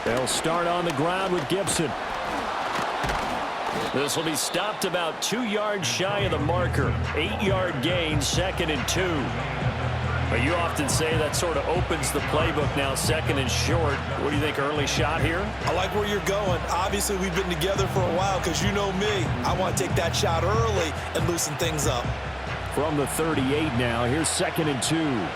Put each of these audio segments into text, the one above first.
They'll start on the ground with Gibson. This will be stopped about 2 yards shy of the marker. 8-yard gain, 2nd and 2. But you often say that sort of opens the playbook now, 2nd and short. What do you think, early shot here? I like where you're going. Obviously, we've been together for a while because you know me. I want to take that shot early and loosen things up. From the 38 now, here's 2nd and 2.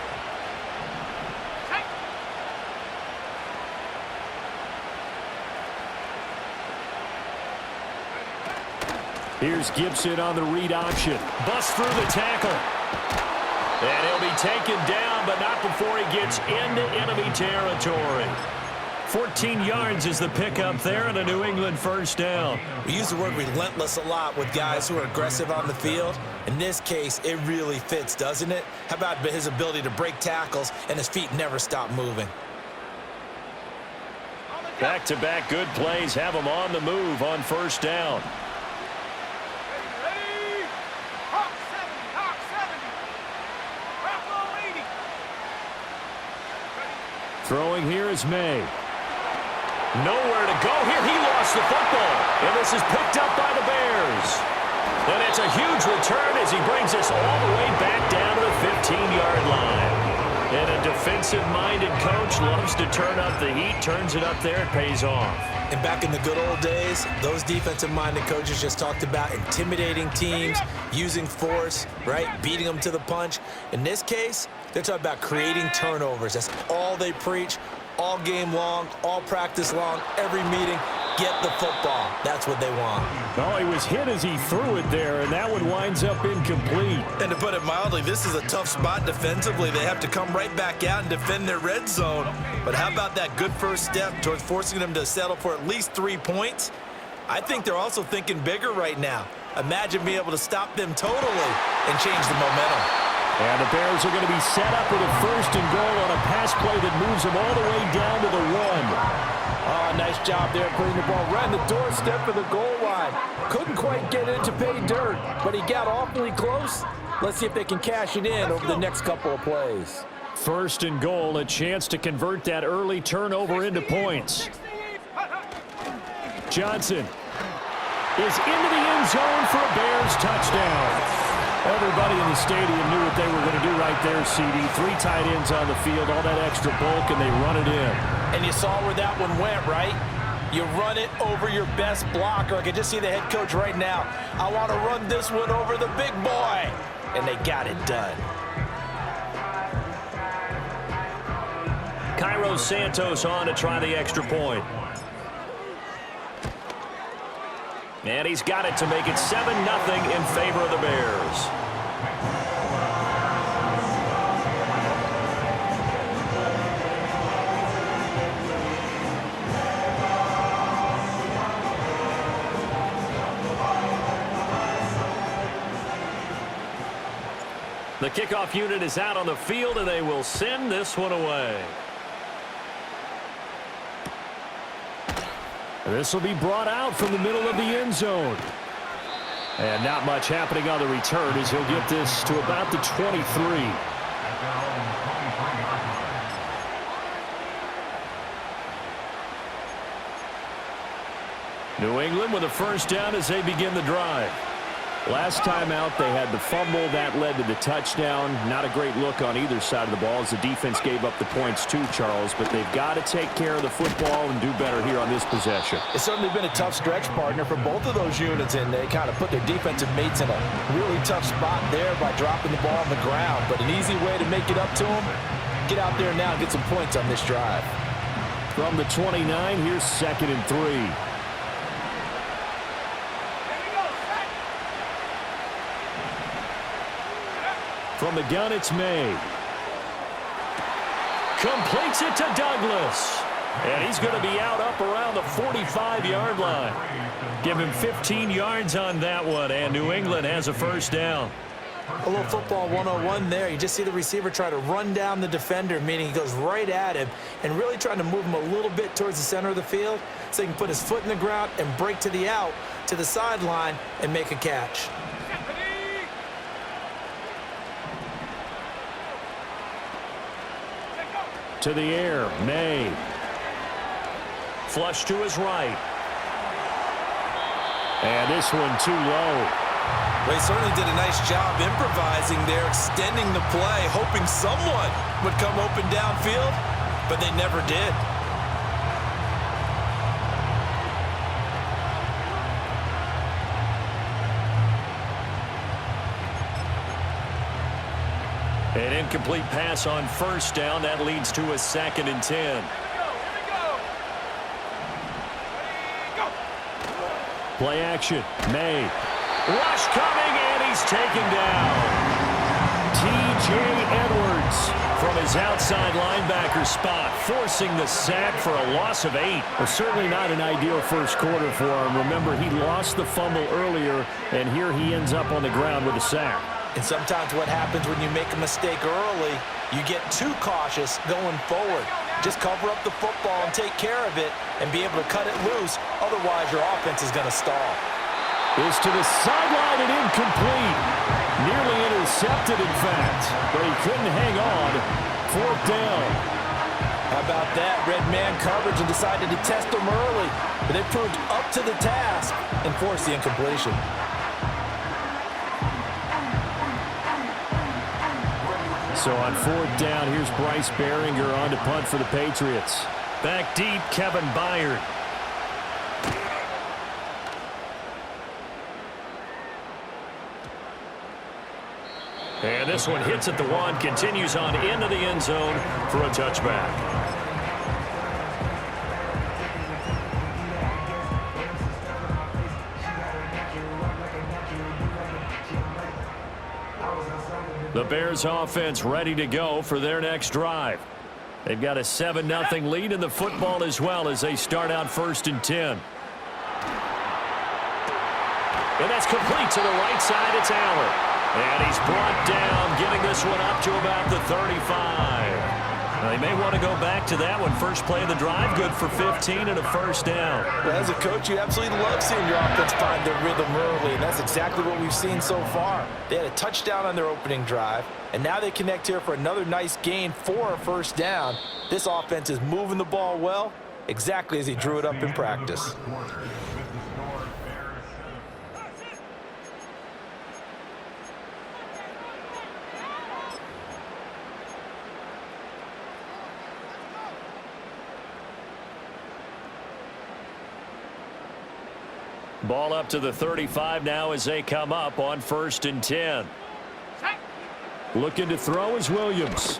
Here's Gibson on the read option. Busts through the tackle. And he'll be taken down, but not before he gets into enemy territory. 14 yards is the pickup there, and a New England first down. We use the word relentless a lot with guys who are aggressive on the field. In this case, it really fits, doesn't it? How about his ability to break tackles and his feet never stop moving? Back-to-back good plays have him on the move on first down. Throwing here is Maye. Nowhere to go here. He lost the football. And this is picked up by the Bears. And it's a huge return as he brings us all the way back down to the 15-yard line. And a defensive-minded coach loves to turn up the heat, turns it up there, it pays off. And back in the good old days, those defensive-minded coaches just talked about intimidating teams, using force, right, beating them to the punch. In this case, they're talking about creating turnovers. That's all they preach, all game long, all practice long, every meeting. Get the football. That's what they want. Oh, he was hit as he threw it there, and that one winds up incomplete. And to put it mildly, this is a tough spot defensively. They have to come right back out and defend their red zone. But how about that good first step towards forcing them to settle for at least 3 points? I think they're also thinking bigger right now. Imagine being able to stop them totally and change the momentum. And the Bears are going to be set up with a 1st and goal on a pass play that moves them all the way down to the 1. Oh, nice job there putting the ball right on the doorstep of the goal line. Couldn't quite get it to pay dirt, but he got awfully close. Let's see if they can cash it in over the next couple of plays. 1st and goal, a chance to convert that early turnover into points. Johnson is into the end zone for a Bears touchdown. Everybody in the stadium knew what they were going to do right there, CD. 3 tight ends on the field, all that extra bulk, and they run it in. And you saw where that one went, right? You run it over your best blocker. I can just see the head coach right now. I want to run this one over the big boy. And they got it done. Cairo Santos on to try the extra point. And he's got it to make it 7-0 in favor of the Bears. The kickoff unit is out on the field, and they will send this one away. This will be brought out from the middle of the end zone. And not much happening on the return as he'll get this to about the 23. New England with a first down as they begin the drive. Last time out, they had the fumble that led to the touchdown. Not a great look on either side of the ball as the defense gave up the points too, Charles. But they've got to take care of the football and do better here on this possession. It's certainly been a tough stretch, partner, for both of those units, and they kind of put their defensive mates in a really tough spot there by dropping the ball on the ground. But an easy way to make it up to them, get out there now and get some points on this drive. From the 29, here's 2nd and 3. From the gun, it's Maye. Completes it to Douglas. And he's going to be out up around the 45-yard line. Give him 15 yards on that one, and New England has a first down. A little football 101 there. You just see the receiver try to run down the defender, meaning he goes right at him and really trying to move him a little bit towards the center of the field so he can put his foot in the ground and break to the out, to the sideline, and make a catch. To the air, Maye. Flush to his right. And this one too low. They certainly did a nice job improvising there, extending the play, hoping someone would come open downfield, but they never did. An incomplete pass on first down. That leads to a 2nd and 10. Play action. Maye. Rush coming, and he's taken down. T.J. Edwards from his outside linebacker spot, forcing the sack for a loss of 8. Well, certainly not an ideal first quarter for him. Remember, he lost the fumble earlier, and here he ends up on the ground with a sack. And sometimes what happens when you make a mistake early, you get too cautious going forward. Just cover up the football and take care of it and be able to cut it loose. Otherwise, your offense is going to stall. Is to the sideline and incomplete. Nearly intercepted, in fact, but he couldn't hang on. 4th down. How about that? Red man coverage and decided to test them early. But they proved up to the task and forced the incompletion. So on 4th down, here's Bryce Behringer on to punt for the Patriots. Back deep, Kevin Byard. And this one hits at the 1, continues on into the end zone for a touchback. The Bears offense ready to go for their next drive. They've got a 7-0 lead in the football as well as they start out 1st and 10. And that's complete to the right side. It's Allen. And he's brought down, getting this one up to about the 35. Now, they may want to go back to that one. First play of the drive, good for 15 and a 1st down. Well, as a coach, you absolutely love seeing your offense find their rhythm early, and that's exactly what we've seen so far. They had a touchdown on their opening drive, and now they connect here for another nice gain for a 1st down. This offense is moving the ball well, exactly as he drew it up in practice. Ball up to the 35 now as they come up on 1st and 10. Looking to throw is Williams.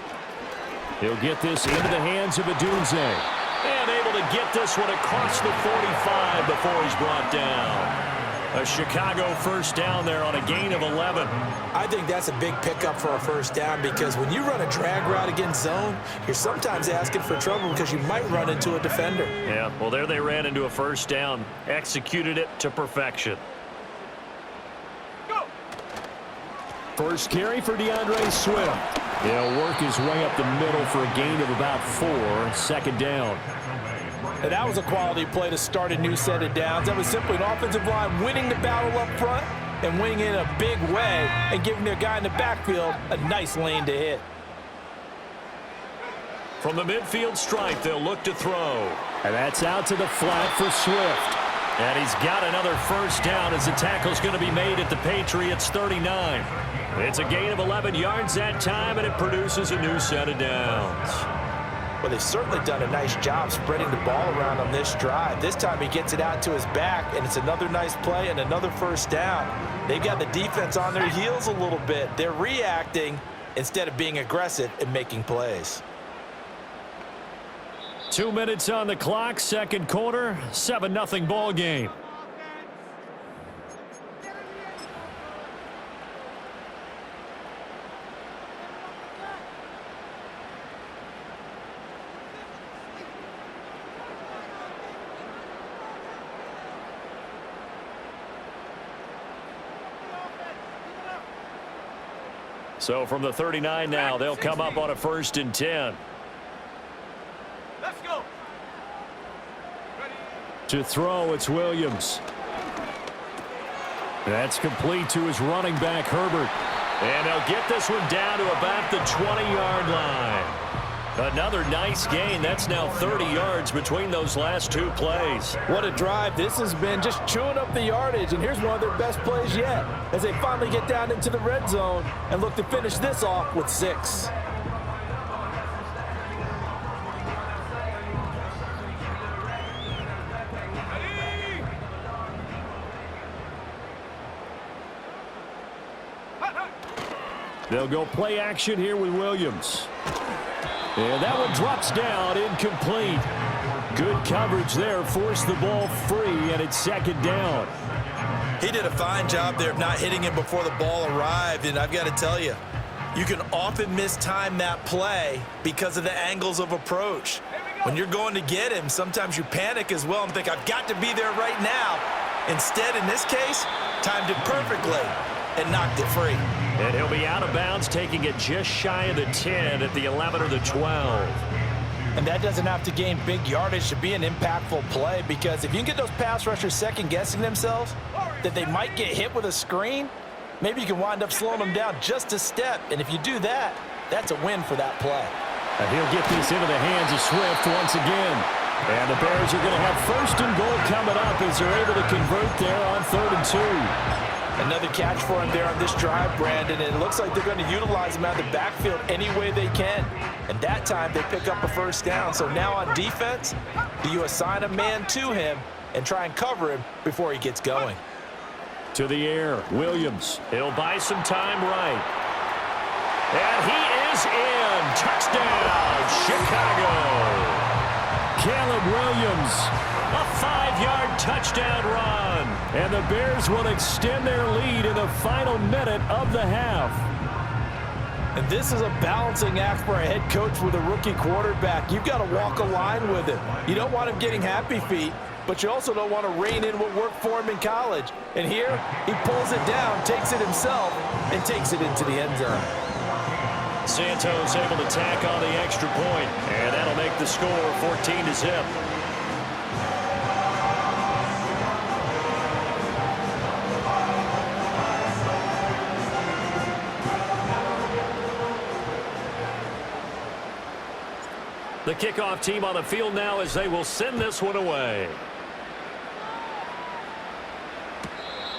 He'll get this into the hands of Adunze. And able to get this one across the 45 before he's brought down. A Chicago 1st down there on a gain of 11. I think that's a big pickup for a 1st down because when you run a drag route against zone, you're sometimes asking for trouble because you might run into a defender. Yeah, well, there they ran into a 1st down. Executed it to perfection. First carry for DeAndre Swift. He'll work his way up the middle for a gain of about 4. 2nd down. And that was a quality play to start a new set of downs. That was simply an offensive line winning the battle up front and winning it in a big way and giving their guy in the backfield a nice lane to hit. From the midfield stripe, they'll look to throw. And that's out to the flat for Swift. And he's got another 1st down as the tackle's going to be made at the Patriots 39. It's a gain of 11 yards that time, and it produces a new set of downs. Well, they've certainly done a nice job spreading the ball around on this drive. This time he gets it out to his back, and it's another nice play and another 1st down. They've got the defense on their heels a little bit. They're reacting instead of being aggressive and making plays. 2 minutes on the clock, 2nd quarter, 7-0 ball game. So from the 39 now, they'll come up on a 1st and 10. Let's go. To throw, it's Williams. That's complete to his running back, Herbert. And they'll get this one down to about the 20-yard line. Another nice gain. That's now 30 yards between those last two plays. What a drive this has been, just chewing up the yardage. And here's one of their best plays yet as they finally get down into the red zone and look to finish this off with 6. They'll go play action here with Williams. And that one drops down, incomplete. Good coverage there, forced the ball free, and it's second down. He did a fine job there of not hitting him before the ball arrived, and I've got to tell you, you can often mistime that play because of the angles of approach. When you're going to get him, sometimes you panic as well and think, I've got to be there right now. Instead, in this case, timed it perfectly and knocked it free. And he'll be out of bounds, taking it just shy of the 10 at the 11 or the 12. And that doesn't have to gain big yardage to be an impactful play, because if you can get those pass rushers second-guessing themselves that they might get hit with a screen, maybe you can wind up slowing them down just a step. And if you do that, that's a win for that play. And he'll get this into the hands of Swift once again. And the Bears are going to have first and goal coming up as they're able to convert there on 3rd and 2. Another catch for him there on this drive, Brandon, and it looks like they're going to utilize him out of the backfield any way they can. And that time they pick up a first down. So now on defense, do you assign a man to him and try and cover him before he gets going? To the air, Williams. He'll buy some time right. And he is in. Touchdown, Chicago. Caleb Williams. A 5-yard touchdown run. And the Bears will extend their lead in the final minute of the half. And this is a balancing act for a head coach with a rookie quarterback. You've got to walk a line with him. You don't want him getting happy feet, but you also don't want to rein in what worked for him in college. And here, he pulls it down, takes it himself, and takes it into the end zone. Santos able to tack on the extra point, and that'll make the score 14-0. The kickoff team on the field now as they will send this one away.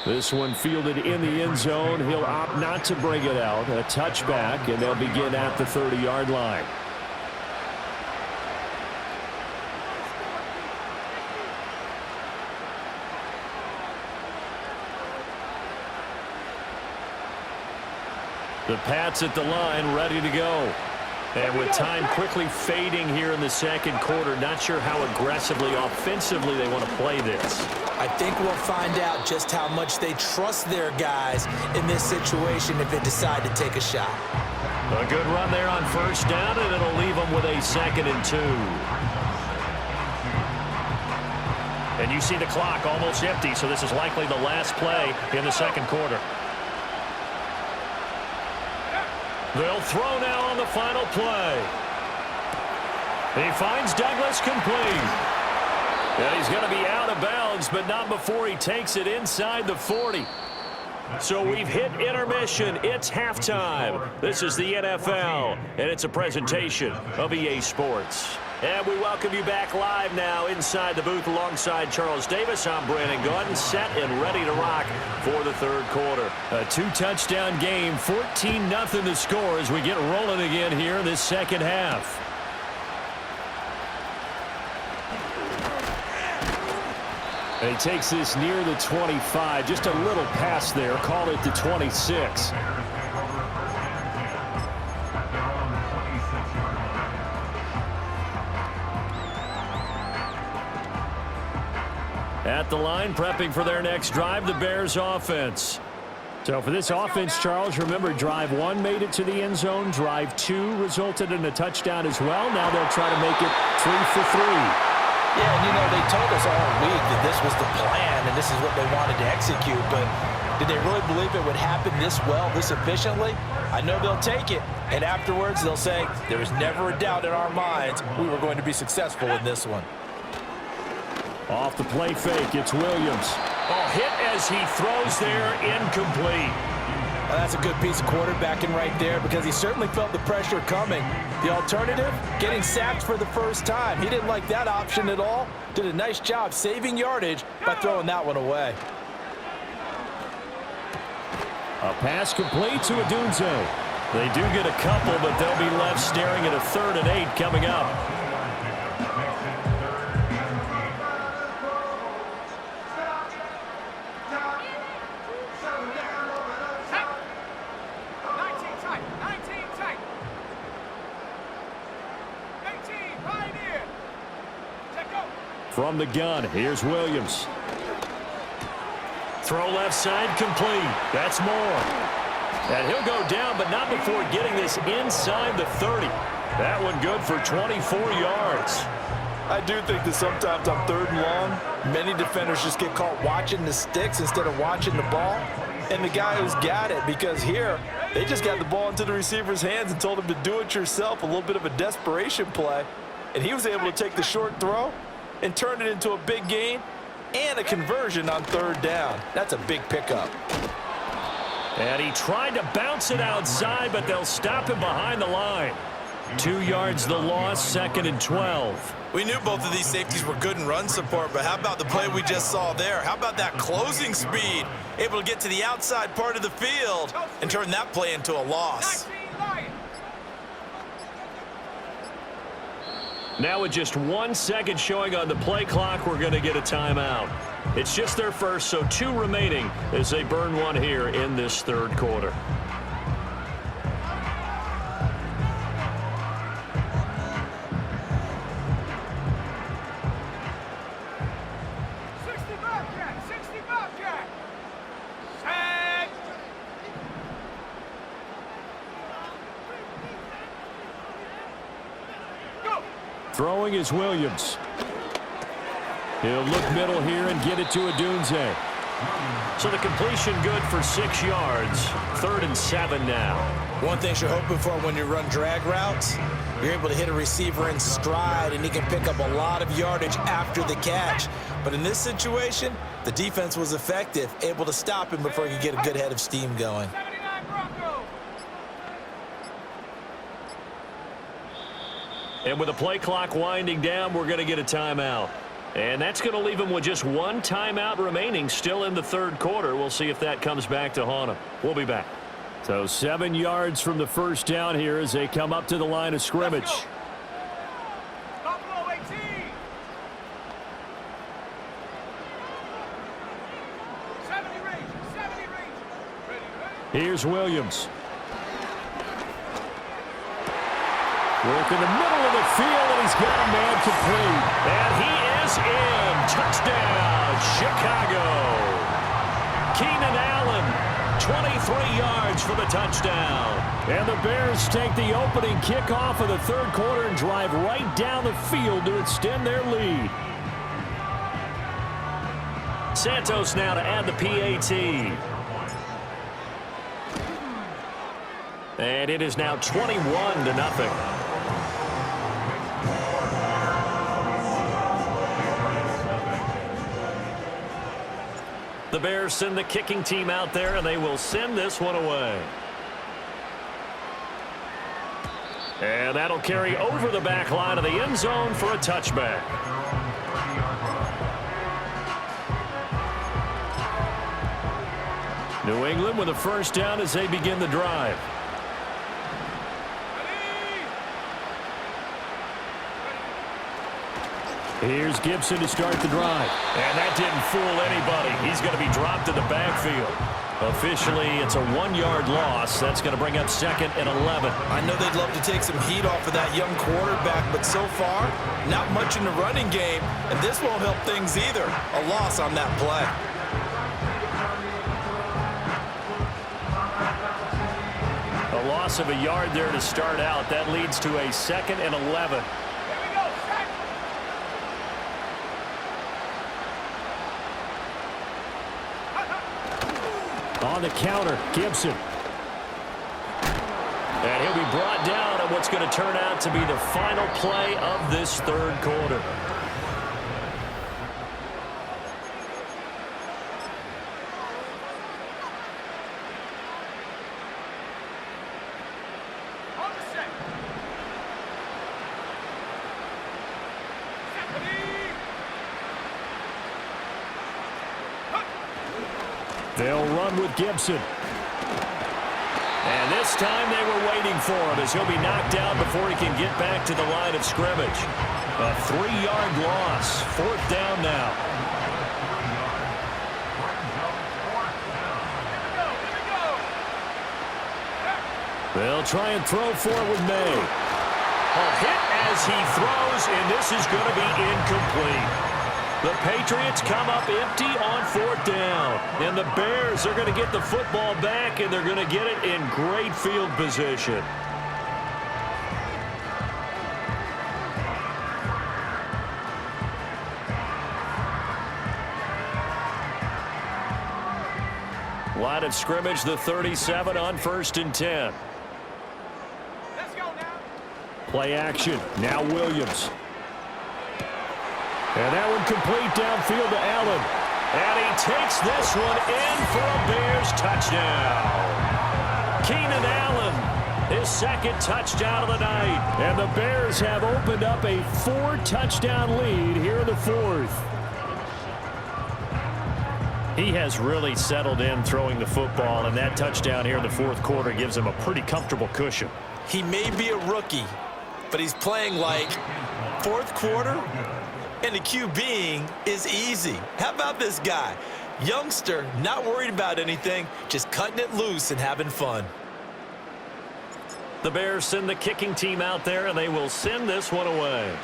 This one fielded in the end zone. He'll opt not to bring it out. A touchback, and they'll begin at the 30-yard line. The Pats at the line, ready to go. And with time quickly fading here in the second quarter, not sure how aggressively, offensively they want to play this. I think we'll find out just how much they trust their guys in this situation if they decide to take a shot. A good run there on first down, and it'll leave them with a 2nd and 2. And you see the clock almost empty, so this is likely the last play in the second quarter. They'll throw now on the final play. He finds Douglas complete. And he's going to be out of bounds, but not before he takes it inside the 40. So we've hit intermission. It's halftime. This is the NFL, and it's a presentation of EA Sports. And we welcome you back live now inside the booth alongside Charles Davis. I'm Brandon Gaudin, set and ready to rock for the third quarter. A 2-touchdown game, 14-0 the score as we get rolling again here in this second half. And he takes this near the 25, just a little pass there, call it the 26. At the line, prepping for their next drive, the Bears offense. So for this offense, Charles, remember, drive 1 made it to the end zone. Drive 2 resulted in a touchdown as well. Now they'll try to make it 3 for 3. Yeah, and you know, they told us all week that this was the plan and this is what they wanted to execute, but did they really believe it would happen this well, this efficiently? I know they'll take it, and afterwards they'll say, there was never a doubt in our minds we were going to be successful in this one. Off the play fake, it's Williams. Oh, hit as he throws there, incomplete. Well, that's a good piece of quarterbacking right there because he certainly felt the pressure coming. The alternative, getting sacked for the first time. He didn't like that option at all. Did a nice job saving yardage by throwing that one away. A pass complete to Odunze. They do get a couple, but they'll be left staring at a 3rd and 8 coming up. From the gun, here's Williams. Throw left side complete. That's Moore. And he'll go down, but not before getting this inside the 30. That one good for 24 yards. I do think that sometimes on 3rd and long, many defenders just get caught watching the sticks instead of watching the ball. And the guy who's got it, because here, they just got the ball into the receiver's hands and told him to do it yourself, a little bit of a desperation play. And he was able to take the short throw and turn it into a big gain and a conversion on 3rd down. That's a big pickup. And he tried to bounce it outside, but they'll stop him behind the line. 2 yards the loss, 2nd and 12. We knew both of these safeties were good in run support, but how about the play we just saw there? How about that closing speed? Able to get to the outside part of the field and turn that play into a loss. Now with just 1 second showing on the play clock, we're going to get a timeout. It's just their first, so 2 remaining as they burn one here in this 3rd quarter. Throwing is Williams. He'll look middle here and get it to Odunze. So the completion good for 6 yards. 3rd and 7 now. One thing you're hoping for when you run drag routes, you're able to hit a receiver in stride and he can pick up a lot of yardage after the catch. But in this situation, the defense was effective, able to stop him before he could get a good head of steam going. And with the play clock winding down, we're going to get a timeout. And that's going to leave them with just 1 timeout remaining still in the 3rd quarter. We'll see if that comes back to haunt them. We'll be back. So 7 yards from the first down here as they come up to the line of scrimmage. Here's Williams. Work in the middle of the field, and he's got a man complete. And he is in. Touchdown, Chicago. Keenan Allen, 23 yards for the touchdown. And the Bears take the opening kickoff of the 3rd quarter and drive right down the field to extend their lead. Santos now to add the PAT. And it is now 21-0. The Bears send the kicking team out there, and they will send this one away. And that'll carry over the back line of the end zone for a touchback. New England with a first down as they begin the drive. Here's Gibson to start the drive. And that didn't fool anybody. He's going to be dropped in the backfield. Officially, it's a 1-yard loss. That's going to bring up 2nd and 11. I know they'd love to take some heat off of that young quarterback, but so far, not much in the running game, and this won't help things either. A loss on that play. A loss of a yard there to start out. That leads to a 2nd and 11. On the counter, Gibson. And he'll be brought down on what's going to turn out to be the final play of this 3rd quarter. They'll run with Gibson. And this time they were waiting for him as he'll be knocked down before he can get back to the line of scrimmage. A 3-yard loss. 4th down now. They'll try and throw for it with Maye. A hit as he throws, and this is going to be incomplete. The Patriots come up empty on 4th down. And the Bears are going to get the football back, and they're going to get it in great field position. Line of scrimmage, the 37 on 1st and 10. Play action. Now Williams. And that one complete downfield to Allen. And he takes this one in for a Bears touchdown. Keenan Allen, his 2nd touchdown of the night. And the Bears have opened up a 4-touchdown lead here in the 4th. He has really settled in throwing the football, and that touchdown here in the 4th quarter gives him a pretty comfortable cushion. He may be a rookie, but he's playing like 4th quarter, and the QBing is easy. How about this guy? Youngster, not worried about anything, just cutting it loose and having fun. The Bears send the kicking team out there, and they will send this one away.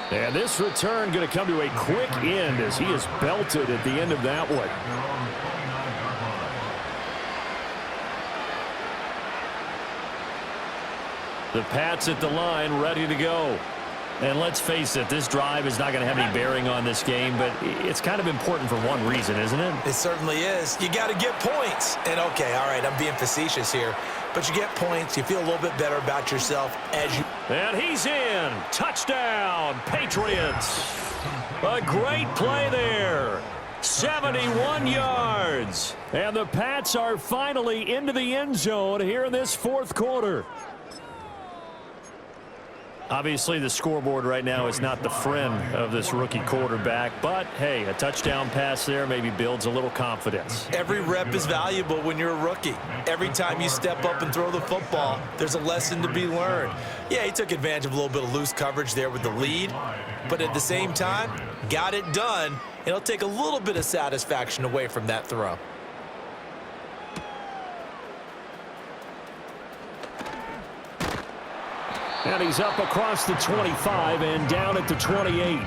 And this return going to come to a quick end as he is belted at the end of that one. The Pats at the line, ready to go. And let's face it, this drive is not going to have any bearing on this game, but it's kind of important for one reason, isn't it? It certainly is. You got to get points. And, okay, all right, I'm being facetious here, but you get points. You feel a little bit better about yourself as you... And he's in. Touchdown, Patriots. A great play there. 71 yards. And the Pats are finally into the end zone here in this 4th quarter. Obviously, the scoreboard right now is not the friend of this rookie quarterback, but, hey, a touchdown pass there maybe builds a little confidence. Every rep is valuable when you're a rookie. Every time you step up and throw the football, there's a lesson to be learned. Yeah, he took advantage of a little bit of loose coverage there with the lead, but at the same time, got it done, and it'll take a little bit of satisfaction away from that throw. And he's up across the 25 and down at the 28.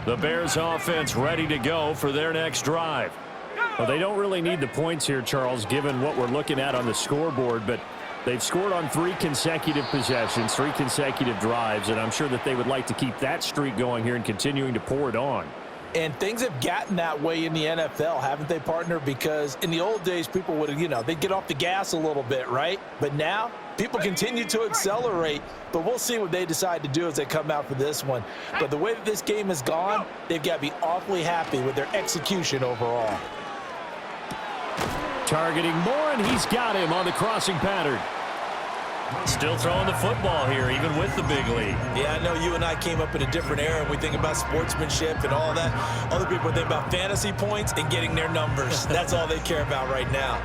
The Bears offense ready to go for their next drive. Well, they don't really need the points here, Charles, given what we're looking at on the scoreboard, but they've scored on 3 consecutive possessions, 3 consecutive drives, and I'm sure that they would like to keep that streak going here and continuing to pour it on. And things have gotten that way in the NFL, haven't they, partner? Because in the old days, people would, they'd get off the gas a little bit, right? But now, people continue to accelerate. But we'll see what they decide to do as they come out for this one. But the way that this game has gone, they've got to be awfully happy with their execution overall. Targeting Moore, and he's got him on the crossing pattern. Still throwing the football here, even with the big lead. Yeah, I know you and I came up in a different era, and we think about sportsmanship and all that. Other people think about fantasy points and getting their numbers. That's all they care about right now.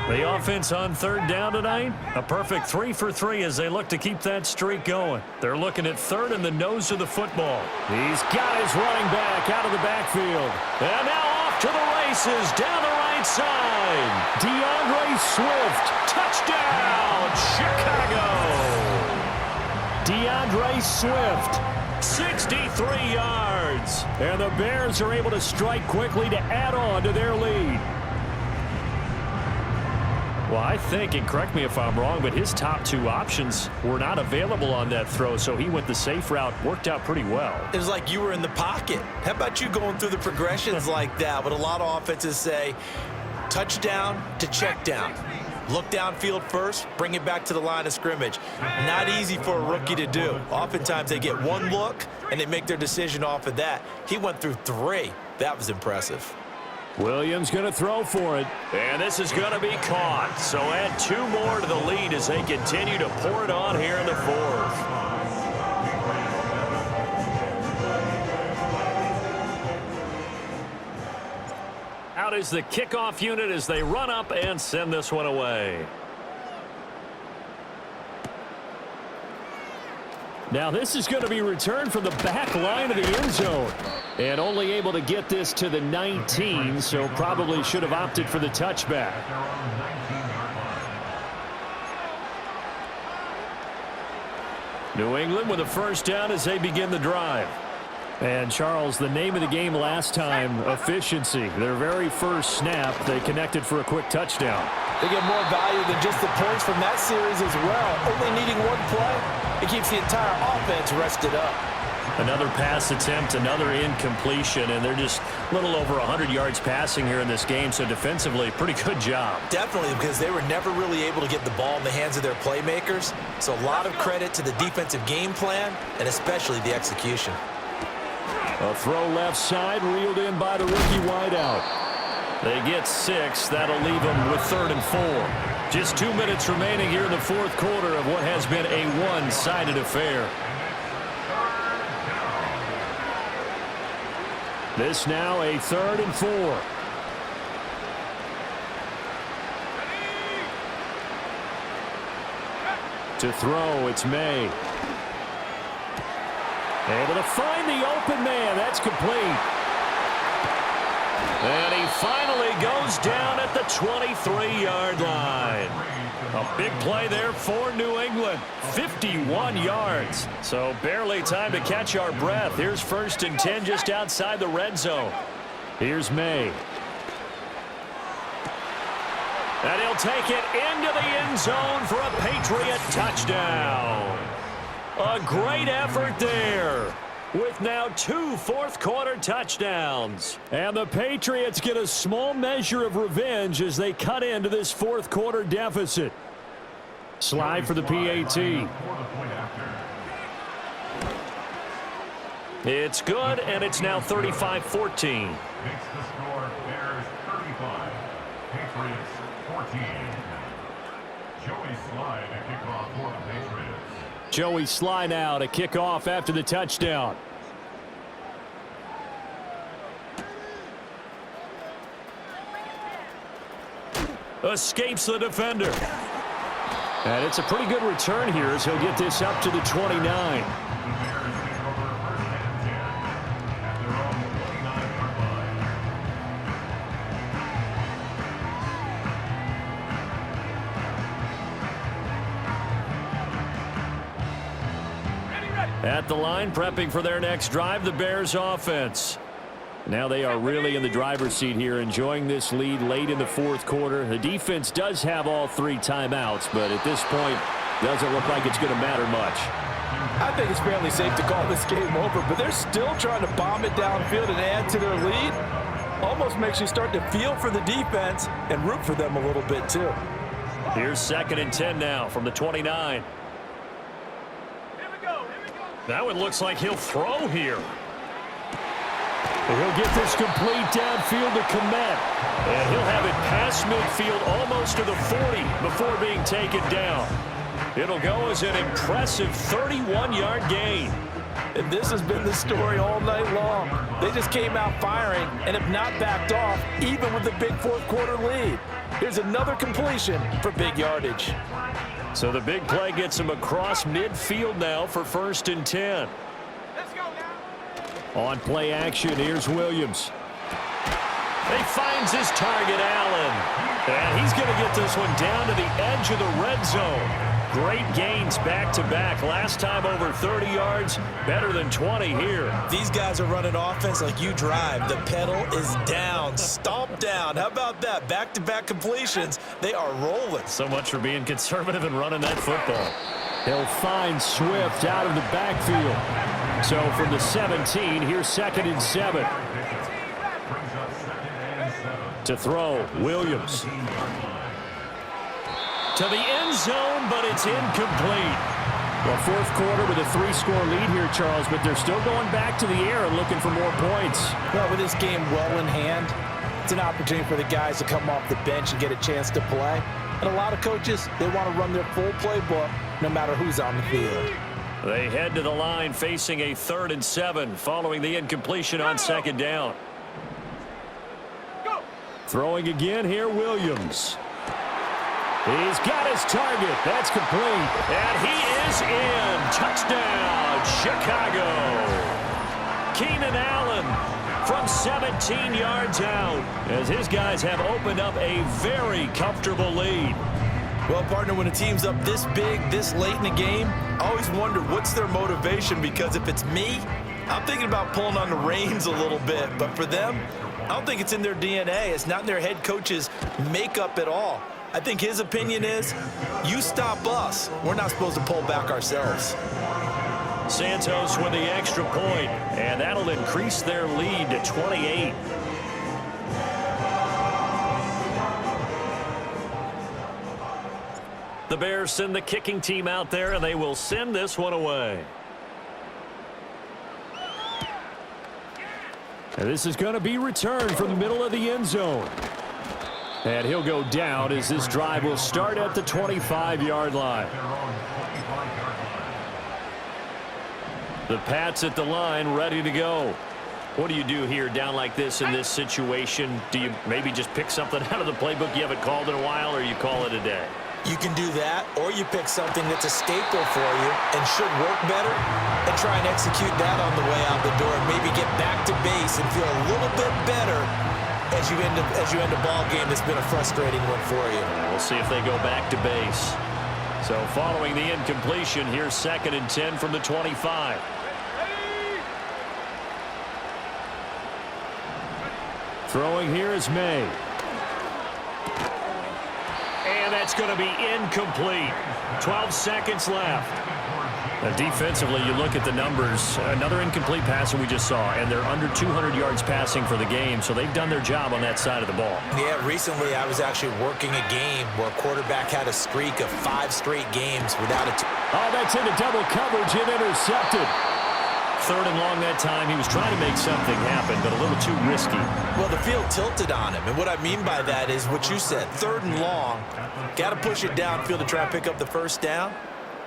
The offense on 3rd down tonight, a perfect 3 for 3 as they look to keep that streak going. They're looking at 3rd and the nose of the football. He's got his running back out of the backfield. And now off to the races down the right side. DeAndre Swift, touchdown, Chicago. DeAndre Swift, 63 yards. And the Bears are able to strike quickly to add on to their lead. Well, I think, and correct me if I'm wrong, but his top 2 options were not available on that throw, so he went the safe route, worked out pretty well. It was like you were in the pocket. How about you going through the progressions like that? What a lot of offenses say, touchdown to check down. Look downfield first, bring it back to the line of scrimmage. Not easy for a rookie to do. Oftentimes they get one look, and they make their decision off of that. He went through 3. That was impressive. Williams going to throw for it. And this is going to be caught. So add 2 more to the lead as they continue to pour it on here in the 4th. Out is the kickoff unit as they run up and send this one away. Now this is going to be returned from the back line of the end zone. And only able to get this to the 19, so probably should have opted for the touchback. New England with a first down as they begin the drive. And, Charles, the name of the game last time, efficiency. Their very first snap, they connected for a quick touchdown. They get more value than just the points from that series as well. Only needing one play, it keeps the entire offense rested up. Another pass attempt, another incompletion, and they're just a little over 100 yards passing here in this game, so defensively, pretty good job. Definitely, because they were never really able to get the ball in the hands of their playmakers. So a lot of credit to the defensive game plan and especially the execution. A throw left side, reeled in by the rookie wideout. They get 6. That'll leave them with 3rd and 4. Just 2 minutes remaining here in the 4th quarter of what has been a one-sided affair. This now a 3rd and 4. To throw, it's Maye. Able to find the open man. That's complete. And he finally goes down at the 23-yard line. A big play there for New England. 51 yards. So barely time to catch our breath. Here's 1st and 10 just outside the red zone. Here's Maye. And he'll take it into the end zone for a Patriot touchdown. A great effort there, with now 2 fourth-quarter touchdowns. And the Patriots get a small measure of revenge as they cut into this fourth-quarter deficit. Slide for the PAT. It's good, and it's now 35-14. Joey Slide out, a kickoff after the touchdown. Escapes the defender. And it's a pretty good return here as he'll get this up to the 29. At the line, prepping for their next drive, the Bears offense. Now they are really in the driver's seat here, enjoying this lead late in the 4th quarter. The defense does have all 3 timeouts, but at this point, doesn't look like it's going to matter much. I think it's fairly safe to call this game over, but they're still trying to bomb it downfield and add to their lead. Almost makes you start to feel for the defense and root for them a little bit, too. Here's 2nd and 10 now from the 29. That one looks like he'll throw here. He'll get this complete downfield to Komet. And he'll have it past midfield almost to the 40 before being taken down. It'll go as an impressive 31-yard gain. And this has been the story all night long. They just came out firing and have not backed off, even with the big 4th quarter lead. Here's another completion for big yardage. So the big play gets him across midfield now for 1st and 10. Let's go now. On play action, here's Williams. He finds his target, Allen. And he's going to get this one down to the edge of the red zone. Great gains back-to-back. Last time over 30 yards, better than 20 here. These guys are running offense like you drive. The pedal is down, stomp down. How about that? Back-to-back completions. They are rolling. So much for being conservative and running that football. He'll find Swift out of the backfield. So from the 17, here's 2nd and 7. To throw, Williams. To the end zone, but it's incomplete. Well, fourth quarter with a 3-score lead here, Charles, but they're still going back to the air and looking for more points. Well, with this game well in hand, it's an opportunity for the guys to come off the bench and get a chance to play. And a lot of coaches, they want to run their full playbook no matter who's on the field. They head to the line facing a 3rd and 7 following the incompletion on 2nd down. Throwing again here, Williams. He's got his target. That's complete. And he is in. Touchdown, Chicago. Keenan Allen from 17 yards out as his guys have opened up a very comfortable lead. Well, partner, when a team's up this big, this late in the game, I always wonder what's their motivation, because if it's me, I'm thinking about pulling on the reins a little bit. But for them, I don't think it's in their DNA. It's not in their head coach's makeup at all. I think his opinion is, you stop us. We're not supposed to pull back ourselves. Santos with the extra point, and that'll increase their lead to 28. The Bears send the kicking team out there, and they will send this one away. And this is going to be returned from the middle of the end zone. And he'll go down as this drive will start at the 25-yard line. The Pats at the line, ready to go. What do you do here down like this in this situation? Do you maybe just pick something out of the playbook you haven't called in a while, or you call it a day? You can do that, or you pick something that's a staple for you and should work better and try and execute that on the way out the door and maybe get back to base and feel a little bit better as you end a ball game that's been a frustrating one for you. We'll see if they go back to base. So following the incompletion, here's 2nd and 10 from the 25. Throwing here is Maye. And that's going to be incomplete. 12 seconds left. Defensively, you look at the numbers. Another incomplete passer we just saw, and they're under 200 yards passing for the game, so they've done their job on that side of the ball. Yeah, recently I was actually working a game where a quarterback had a streak of 5 straight games without a... Oh, that's into double coverage and intercepted. 3rd and long that time. He was trying to make something happen, but a little too risky. Well, the field tilted on him, and what I mean by that is what you said. 3rd and long, got to push it downfield to try and pick up the first down.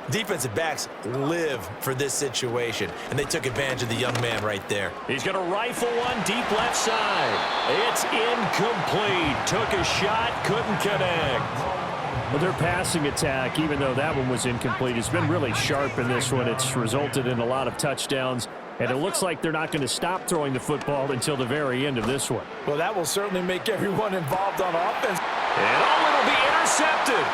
Defensive backs live for this situation, and they took advantage of the young man right there. He's going to rifle one deep left side. It's incomplete. Took a shot, couldn't connect. Well, their passing attack, even though that one was incomplete, has been really sharp in this one. It's resulted in a lot of touchdowns, and it looks like they're not going to stop throwing the football until the very end of this one. Well, that will certainly make everyone involved on offense. And it'll be intercepted.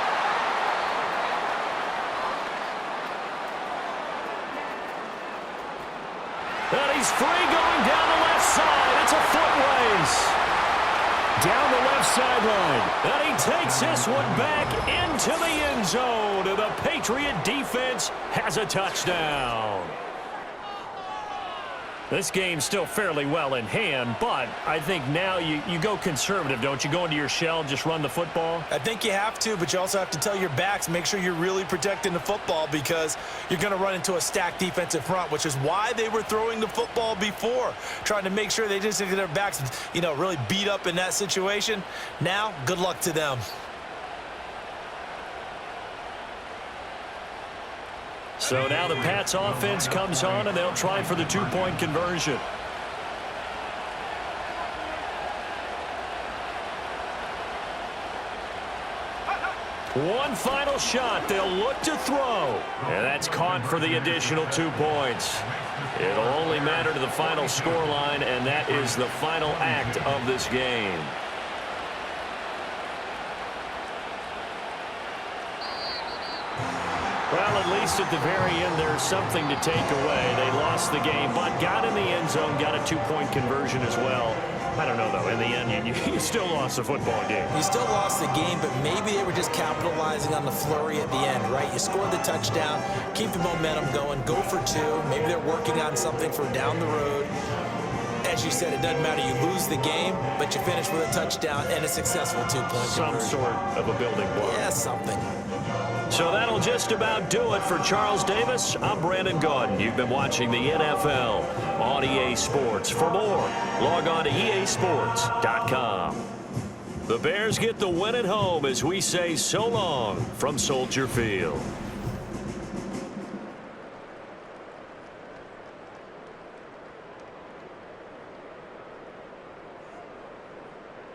And he's free going down the left side. It's a foot race. Down the left sideline. And he takes this one back into the end zone. And the Patriot defense has a touchdown. This game's still fairly well in hand, but I think now you go conservative, don't you? Go into your shell, just run the football? I think you have to, but you also have to tell your backs, make sure you're really protecting the football, because you're going to run into a stacked defensive front, which is why they were throwing the football before, trying to make sure they just get their backs, really beat up in that situation. Now, good luck to them. So now the Pats offense comes on, and they'll try for the 2-point conversion. One final shot. They'll look to throw. And that's caught for the additional 2 points. It'll only matter to the final scoreline, and that is the final act of this game. Well, at least at the very end, there's something to take away. They lost the game, but got in the end zone, got a 2-point conversion as well. I don't know, though. In the end, you still lost the football game. You still lost the game, but maybe they were just capitalizing on the flurry at the end, right? You scored the touchdown, keep the momentum going, go for 2. Maybe they're working on something for down the road. As you said, it doesn't matter. You lose the game, but you finish with a touchdown and a successful 2-point conversion. Some sort of a building block. Yeah, something. So that'll just about do it for Charles Davis. I'm Brandon Gaudin. You've been watching the NFL on EA Sports. For more, log on to easports.com. The Bears get the win at home as we say so long from Soldier Field.